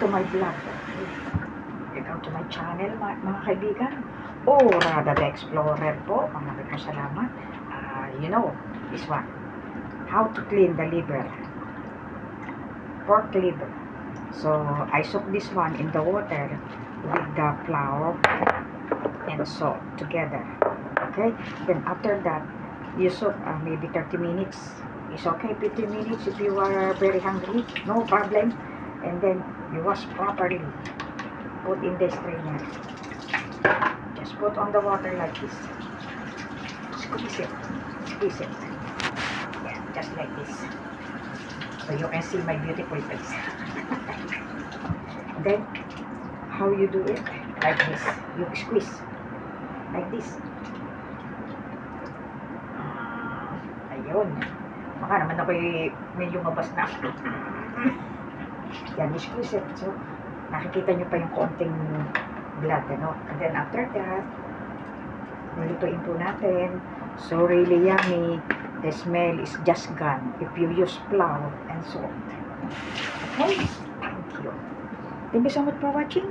to my vlog. Welcome to my channel, mga kaibigan. Oh, Rada the Explorer po. Maraming salamat. You know, this one. How to clean the liver. Pork liver. So, I soak this one in the water with the flour and salt together. Okay? Then after that, you soak maybe 30 minutes. It's okay, 15 minutes if you are very hungry. No problem. And then, you wash properly. Put in the strainer. Just put on the water like this. Squeeze it. Squeeze it. Yeah, just like this. So you can see my beautiful face. Then, how you do it? Like this. You squeeze. Like this. Ayun. Baka naman ako'y medyo mabas na. Yan, you squeeze it. So, nakikita nyo pa yung konting blood, ano? And then after that, nilutuin po natin. So, really yummy. The smell is just gone if you use flour and salt. Okay? Thank you. Thank you so much for watching.